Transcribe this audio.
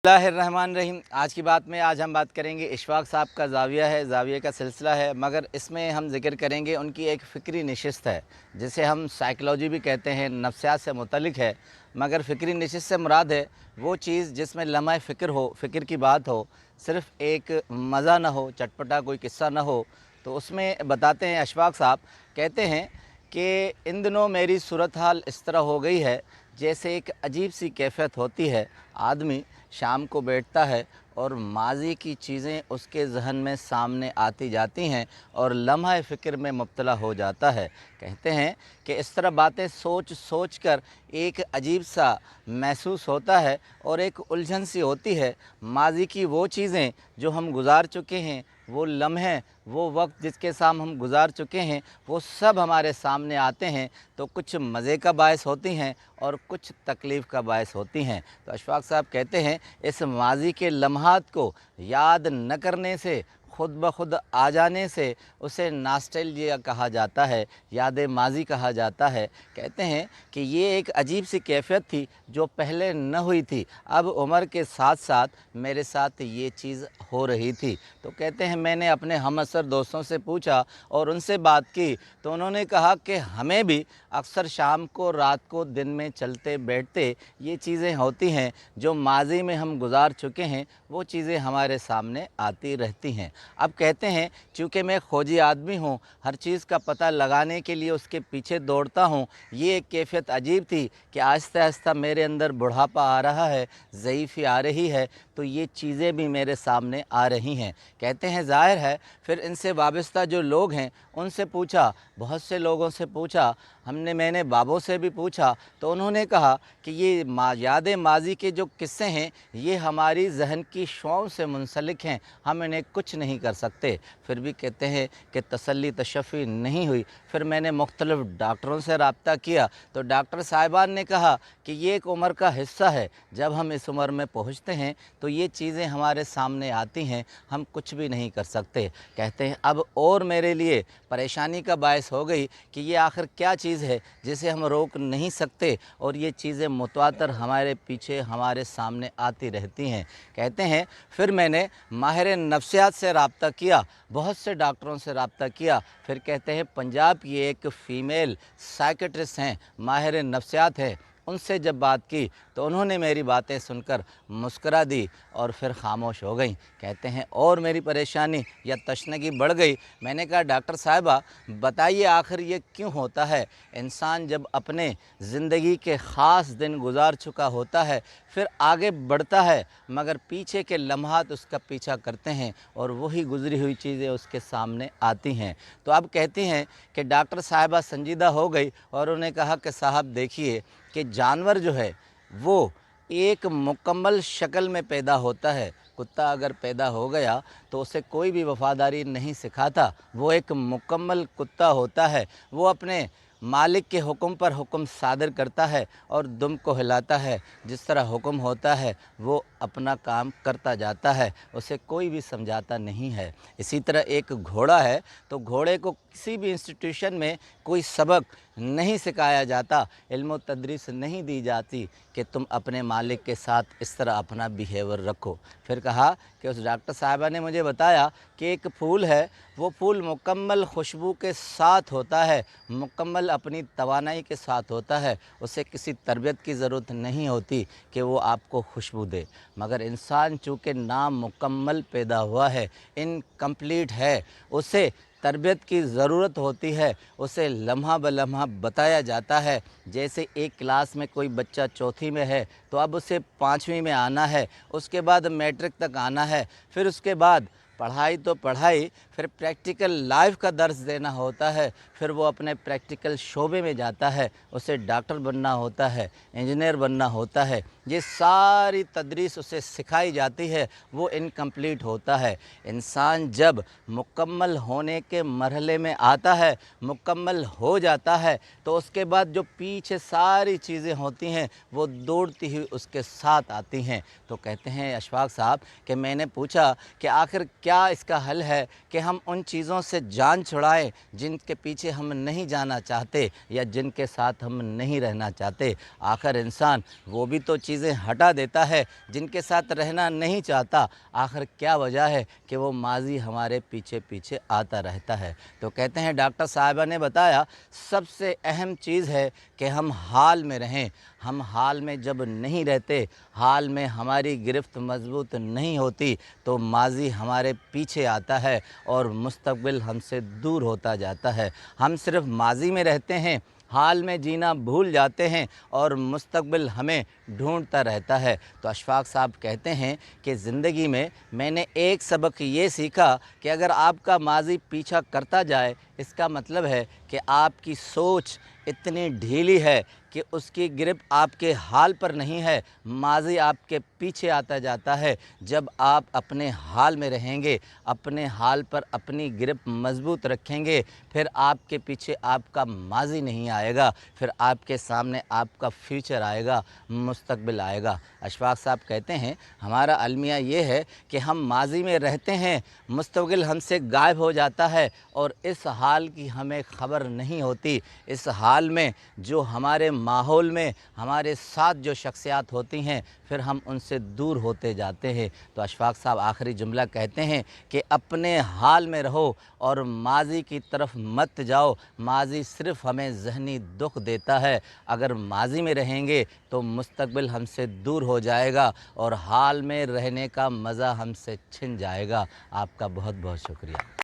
बिस्मिल्लाहिर्रहमानिर्रहीम। आज की बात में हम बात करेंगे इशफाक साहब का ज़ाविया है, ज़ाविये का सिलसिला है, मगर इसमें हम ज़िक्र करेंगे उनकी एक फ़िक्री नशिस्त है जिसे हम साइकोलॉजी भी कहते हैं, नफ्सियात से मुतल्लिक़ है। मगर फ़िक्री नशिस्त से मुराद है वो चीज़ जिसमें लम्हा फ़िक्र हो, फ़िक्र की बात हो, सिर्फ़ एक मज़ा ना हो, चटपटा कोई किस्सा ना हो। तो उसमें बताते हैं इशफाक साहब, कहते हैं कि इन दिनों मेरी सूरत हाल इस तरह हो गई है जैसे एक अजीब सी कैफ़ियत होती है। आदमी शाम को बैठता है और माज़ी की चीज़ें उसके ज़हन में सामने आती जाती हैं और लम्हा फ़िक्र में मुब्तला हो जाता है। कहते हैं कि इस तरह बातें सोच सोच कर एक अजीब सा महसूस होता है और एक उलझन सी होती है। माज़ी की वो चीज़ें जो हम गुज़ार चुके हैं, वो लम्हे, वो वक्त जिसके साथ हम गुज़ार चुके हैं, वो सब हमारे सामने आते हैं। तो कुछ मज़े का बायस होती हैं और कुछ तकलीफ़ का बायस होती हैं। तो इशफाक साहब कहते हैं इस माज़ी के लम्हात को याद न करने से, ख़ुद ब ख़ुद आ जाने से उसे नॉस्टैल्जिया कहा जाता है, याद माज़ी कहा जाता है। कहते हैं कि ये एक अजीब सी कैफ़ियत थी जो पहले न हुई थी, अब उम्र के साथ साथ मेरे साथ ये चीज़ हो रही थी। तो कहते हैं मैंने अपने हमअसर दोस्तों से पूछा और उनसे बात की तो उन्होंने कहा कि हमें भी अक्सर शाम को, रात को, दिन में चलते बैठते ये चीज़ें होती हैं जो माज़ी में हम गुज़ार चुके हैं, वो चीज़ें हमारे सामने आती रहती हैं। अब कहते हैं चूँकि मैं खोजी आदमी हूँ, हर चीज़ का पता लगाने के लिए उसके पीछे दौड़ता हूँ। ये एक कैफ़ियत अजीब थी कि आहिस्ता आहिस्ता मेरे अंदर बुढ़ापा आ रहा है, ज़ईफ़ी आ रही है, तो ये चीज़ें भी मेरे सामने आ रही हैं। कहते हैं ज़ाहिर है फिर इनसे वाबस्ता जो लोग हैं उनसे पूछा, बहुत से लोगों से पूछा, मैंने बाबों से भी पूछा तो उन्होंने कहा कि ये याद माज़ी के जो किस्से हैं ये हमारी ज़हन की शौं से मुंसलिक हैं, हम इन्हें कुछ नहीं कर सकते। फिर भी कहते हैं कि तसल्ली तशफ़ी नहीं हुई। फिर मैंने मुख्तलिफ़ डॉक्टरों से रब्ता किया तो डॉक्टर साहिबान ने कहा कि ये एक उम्र का हिस्सा है, जब हम इस उम्र में पहुँचते हैं तो ये चीज़ें हमारे सामने आती हैं, हम कुछ भी नहीं कर सकते। कहते हैं अब और मेरे लिए परेशानी का बायस हो गई कि ये आखिर क्या चीज़ है जिसे हम रोक नहीं सकते और ये चीज़ें मुतवातर हमारे पीछे, हमारे सामने आती रहती हैं। कहते हैं फिर मैंने माहिर नफ्सियात से रब्ता किया, बहुत से डॉक्टरों से रब्ता किया। फिर कहते हैं पंजाब की एक फ़ीमेल साइकियाट्रिस्ट हैं, माहिर नफ्सियात हैं, उनसे जब बात की तो उन्होंने मेरी बातें सुनकर मुस्करा दी और फिर ख़ामोश हो गई। कहते हैं और मेरी परेशानी या तशनगी बढ़ गई। मैंने कहा डॉक्टर साहिबा बताइए आखिर ये क्यों होता है? इंसान जब अपने ज़िंदगी के ख़ास दिन गुज़ार चुका होता है फिर आगे बढ़ता है, मगर पीछे के लम्हात उसका पीछा करते हैं और वही गुज़री हुई चीज़ें उसके सामने आती हैं। तो अब कहती हैं कि डॉक्टर साहिबा संजीदा हो गई और उन्हें कहा कि साहब देखिए कि जानवर जो है वो एक मुकम्मल शक्ल में पैदा होता है। कुत्ता अगर पैदा हो गया तो उसे कोई भी वफ़ादारी नहीं सिखाता, वो एक मुकम्मल कुत्ता होता है। वो अपने मालिक के हुक्म पर हुक्म सादर करता है और दुम को हिलाता है, जिस तरह हुक्म होता है वो अपना काम करता जाता है, उसे कोई भी समझाता नहीं है। इसी तरह एक घोड़ा है तो घोड़े को किसी भी इंस्टीट्यूशन में कोई सबक नहीं सिखाया जाता, इल्म तदरीस नहीं दी जाती कि तुम अपने मालिक के साथ इस तरह अपना बिहेवियर रखो। फिर कहा कि उस डॉक्टर साहिबा ने मुझे बताया कि एक फूल है, वो फूल मुकम्मल खुशबू के साथ होता है, मुकम्मल अपनी तवानाई के साथ होता है, उसे किसी तरबियत की ज़रूरत नहीं होती कि वो आपको खुशबू दे। मगर इंसान चूँकि नामुकम्मल पैदा हुआ है, इनकम्प्लीट है, उसे तरबियत की ज़रूरत होती है, उसे लम्हा ब लम्हा बताया जाता है। जैसे एक क्लास में कोई बच्चा चौथी में है तो अब उसे 5वीं में आना है, उसके बाद मैट्रिक तक आना है, फिर उसके बाद पढ़ाई तो पढ़ाई, फिर प्रैक्टिकल लाइफ का दर्स देना होता है, फिर वो अपने प्रैक्टिकल शोबे में जाता है, उसे डॉक्टर बनना होता है, इंजीनियर बनना होता है। ये सारी तदरीस उसे सिखाई जाती है, वो इनकम्प्लीट होता है। इंसान जब मुकम्मल होने के मरहले में आता है, मुकम्मल हो जाता है, तो उसके बाद जो पीछे सारी चीज़ें होती हैं वो दौड़ती हुई उसके साथ आती हैं। तो कहते हैं इशफाक साहब कि मैंने पूछा कि आखिर क्या इसका हल है कि हम उन चीज़ों से जान छुड़ाएं जिनके पीछे हम नहीं जाना चाहते या जिनके साथ हम नहीं रहना चाहते। आखिर इंसान वो भी तो चीज़ें चीज़ें हटा देता है, जिनके साथ रहना नहीं चाहता, आखिर क्या वजह है कि वो माज़ी हमारे पीछे पीछे आता रहता है। तो कहते हैं, डॉक्टर साहिबा ने बताया, सबसे अहम चीज़ है कि हम हाल में रहें। हम हाल में जब नहीं रहते, हाल में हमारी गिरफ्त मज़बूत नहीं होती, तो माज़ी हमारे पीछे आता है और मुस्तक़बिल हमसे दूर होता जाता है। हम सिर्फ़ माज़ी में रहते हैं, हाल में जीना भूल जाते हैं और मुस्तक़बिल हमें ढूंढता रहता है। तो अशफ़ाक़ साहब कहते हैं कि ज़िंदगी में मैंने एक सबक ये सीखा कि अगर आपका माज़ी पीछा करता जाए, इसका मतलब है कि आपकी सोच इतनी ढीली है कि उसकी गिरफ्त आपके हाल पर नहीं है, माज़ी आपके पीछे आता जाता है। जब आप अपने हाल में रहेंगे, अपने हाल पर अपनी गिरफ्त मज़बूत रखेंगे, फिर आपके पीछे आपका माज़ी नहीं आएगा, फिर आपके सामने आपका फ्यूचर आएगा, मुस्तक़बिल आएगा। अशफ़ाक़ साहब कहते हैं, हमारा अलमिया ये है कि हम माज़ी में रहते हैं, मुस्तक़बिल हमसे गायब हो जाता है और इस हाल की हमें ख़बर नहीं होती। इस हाल में जो हमारे माहौल में हमारे साथ जो शख्सियात होती हैं, फिर हम उनसे दूर होते जाते हैं। तो अशफ़ाक़ साहब आखिरी जुमला कहते हैं कि अपने हाल में रहो और माज़ी की तरफ मत जाओ। माज़ी सिर्फ़ हमें ज़हनी दुख देता है। अगर माज़ी में रहेंगे तो मुस्तक़बिल हमसे दूर हो जाएगा और हाल में रहने का मज़ा हमसे छिन जाएगा। आपका बहुत बहुत शुक्रिया।